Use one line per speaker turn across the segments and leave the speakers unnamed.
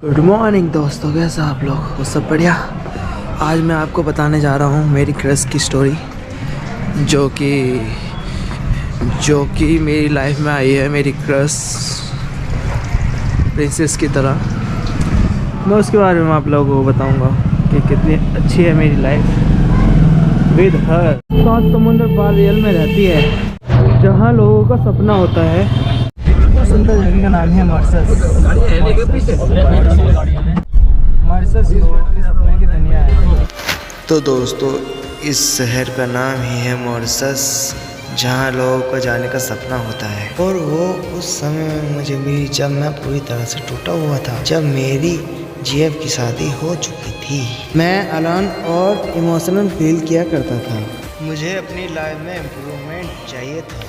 Good morning दोस्तों, कैसा आप लोग वो सब बढ़िया। आज मैं आपको बताने जा रहा हूँ मेरी क्रश की स्टोरी जो कि मेरी लाइफ में आई है। मेरी क्रश प्रिंसेस की तरह। मैं उसके बारे में आप लोगों को बताऊँगा कि कितनी अच्छी है मेरी लाइफ विद हर। 7 समुंदर पार रियल में रहती है जहाँ लोगों का सपना होता है। सुंदर जगह का नाम है मॉरिशस। मॉरिशस लोगों के सपने की दुनिया है। तो दोस्तों, इस शहर का नाम ही है मॉरिशस, जहाँ लोगों को जाने का सपना होता है। और वो उस समय में मुझे मिली जब मैं पूरी तरह से टूटा हुआ था, जब मेरी जीएफ की शादी हो चुकी थी। मैं अलोन और इमोशनल फील किया करता था। मुझे अपनी लाइफ में इम्प्रूवमेंट चाहिए था,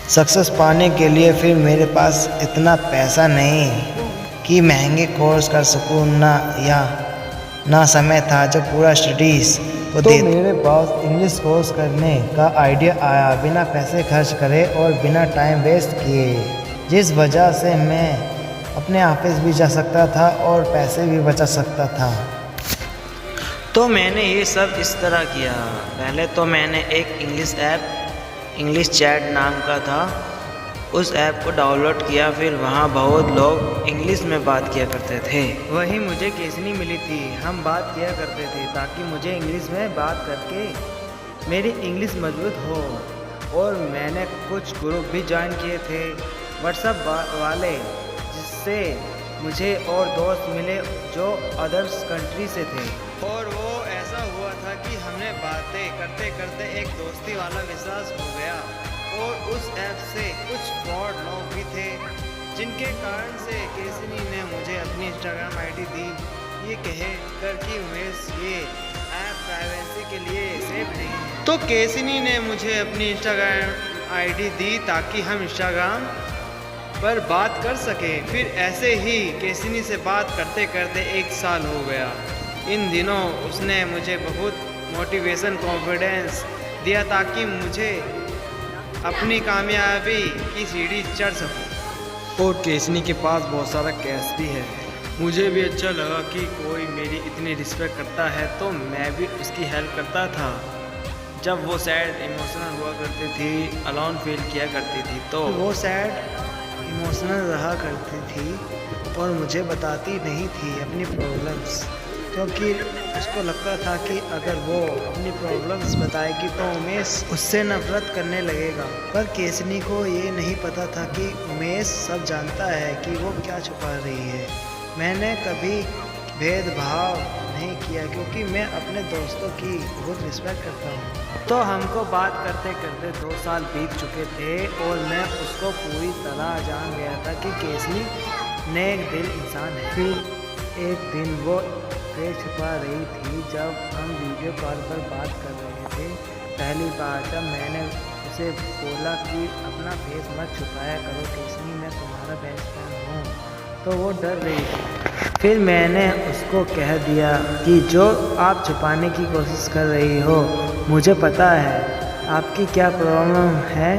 सक्सेस पाने के लिए। फिर मेरे पास इतना पैसा नहीं कि महंगे कोर्स कर सकूं, ना समय था जब पूरा स्टडीज़ को तो मेरे पास इंग्लिश कोर्स करने का आइडिया आया, बिना पैसे खर्च करे और बिना टाइम वेस्ट किए, जिस वजह से मैं अपने ऑफिस भी जा सकता था और पैसे भी बचा सकता था। तो मैंने ये सब इस तरह किया। पहले तो मैंने एक इंग्लिश चैट नाम का था, उस ऐप को डाउनलोड किया। फिर वहाँ बहुत लोग इंग्लिश में बात किया करते थे। वहीं मुझे केसनी मिली थी, हम बात किया करते थे ताकि मुझे इंग्लिश में बात करके मेरी इंग्लिश मजबूत हो। और मैंने कुछ ग्रुप भी ज्वाइन किए थे व्हाट्सएप वाले, जिससे मुझे और दोस्त मिले जो अदर्स कंट्री से थे। और वो ऐसा हुआ था कि हमने बातें करते करते एक दोस्ती वाला विश्वास हो गया। और उस ऐप से कुछ फ्रॉड लोग भी थे, जिनके कारण से केसनी ने मुझे अपनी इंस्टाग्राम आईडी दी, ये कहे कर कि उमेश ये ऐप प्राइवेसी के लिए सेफ नहीं है। तो केसनी ने मुझे अपनी इंस्टाग्राम आईडी दी ताकि हम इंस्टाग्राम पर बात कर सके। फिर ऐसे ही केसनी से बात करते करते 1 साल हो गया। इन दिनों उसने मुझे बहुत मोटिवेशन, कॉन्फिडेंस दिया ताकि मुझे अपनी कामयाबी की सीढ़ी चढ़ सकूं। और केसनी के पास बहुत सारा कैश भी है। मुझे भी अच्छा लगा कि कोई मेरी इतनी रिस्पेक्ट करता है, तो मैं भी उसकी हेल्प करता था। जब वो सैड इमोशनल हुआ करती थी, अलोन फील किया करती थी, तो वो सैड इमोशनल रहा करती थी और मुझे बताती नहीं थी अपनी प्रॉब्लम्स, क्योंकि उसको लगता था कि अगर वो अपनी प्रॉब्लम्स बताएगी तो उमेश उससे नफरत करने लगेगा। पर केसनी को ये नहीं पता था कि उमेश सब जानता है कि वो क्या छुपा रही है। मैंने कभी भेदभाव नहीं किया, क्योंकि मैं अपने दोस्तों की बहुत रिस्पेक्ट करता हूँ। तो हमको बात करते करते 2 साल बीत चुके थे और मैं उसको पूरी तरह जान गया था कि केसनी नेक दिल इंसान है। फिर एक दिन वो फेस छुपा रही थी जब हम वीडियो कॉल पर बात कर रहे थे। पहली बार जब मैंने उसे बोला कि अपना फेस मत छुपाया करो केसनी, मैं तुम्हारा बेस्ट फ्रेंड हूँ, तो वो डर रही थी। फिर मैंने उसको कह दिया कि जो आप छुपाने की कोशिश कर रही हो, मुझे पता है आपकी क्या प्रॉब्लम है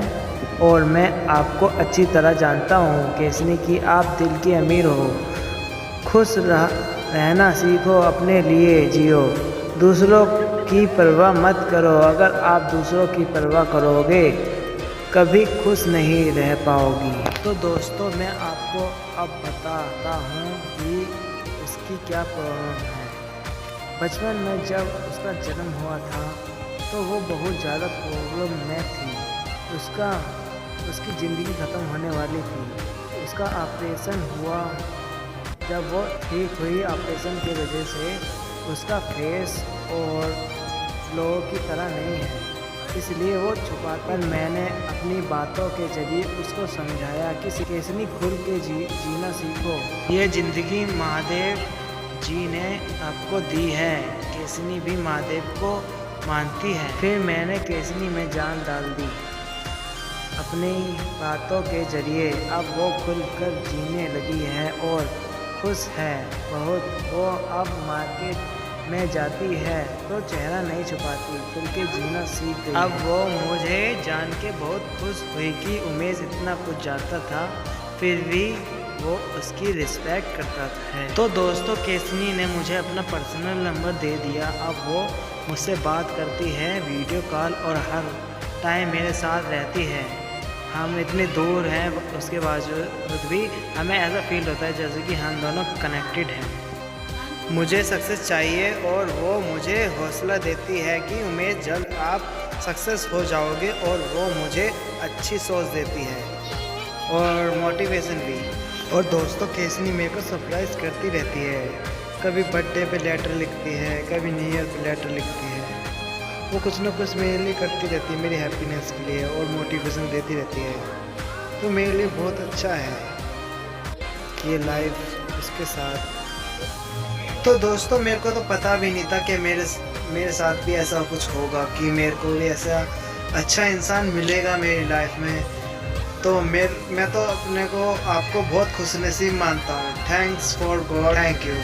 और मैं आपको अच्छी तरह जानता हूँ केसनी कि आप दिल की अमीर हो। खुश रहना सीखो, अपने लिए जियो, दूसरों की परवाह मत करो। अगर आप दूसरों की परवाह करोगे कभी खुश नहीं रह पाओगी। तो दोस्तों, मैं आपको अब बताता हूँ कि उसकी क्या प्रॉब्लम है। बचपन में जब उसका जन्म हुआ था तो वो बहुत ज़्यादा प्रॉब्लम में थी। उसकी ज़िंदगी ख़त्म होने वाली थी। उसका ऑपरेशन हुआ। जब वो ठीक हुई ऑपरेशन की वजह से उसका फेस और लोगों की तरह नहीं है, इसलिए वो छुपा। पर मैंने अपनी बातों के जरिए उसको समझाया कि केसनी खुल के जीना सीखो। ये ज़िंदगी महादेव जी ने आपको दी है। केसनी भी महादेव को मानती है। फिर मैंने केसनी में जान डाल दी अपनी बातों के जरिए। अब वो खुलकर जीने लगी है और खुश है बहुत। वो अब मार्केट में जाती है तो चेहरा नहीं छुपाती, खुल के जीना सीख गई। अब वो मुझे जान के बहुत खुश हुई कि उमेश इतना कुछ जानता था, फिर भी वो उसकी रिस्पेक्ट करता है। तो दोस्तों केसनी ने मुझे अपना पर्सनल नंबर दे दिया। अब वो मुझसे बात करती है वीडियो कॉल और हर टाइम मेरे साथ रहती है। हम इतने दूर हैं उसके बावजूद भी हमें ऐसा फील होता है जैसे कि हम दोनों कनेक्टेड हैं। मुझे सक्सेस चाहिए और वो मुझे हौसला देती है कि उम्मीद जल्द आप सक्सेस हो जाओगे, और वो मुझे अच्छी सोच देती है और मोटिवेशन भी। और दोस्तों केसनी मेरे को सरप्राइज़ करती रहती है। कभी बर्थडे पे लेटर लिखती है, कभी न्यू ईयर पे लेटर लिखती है। वो कुछ ना कुछ मेरे लिए करती रहती है मेरी हैप्पीनेस के लिए, और मोटिवेशन देती रहती है। तो मेरे लिए बहुत अच्छा है ये लाइफ उसके साथ। तो दोस्तों मेरे को तो पता भी नहीं था कि मेरे साथ भी ऐसा कुछ होगा, कि मेरे को भी ऐसा अच्छा इंसान मिलेगा मेरी लाइफ में। तो मैं तो अपने को आपको बहुत खुशनसीब मानता हूँ। Thanks for God, thank you.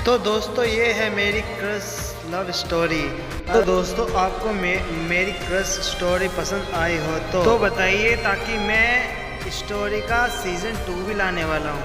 तो दोस्तों ये है मेरी क्रश लव स्टोरी। तो दोस्तों आपको मेरी क्रश स्टोरी पसंद आई हो तो बताइए, ताकि मैं स्टोरी का सीज़न 2 भी लाने वाला हूँ।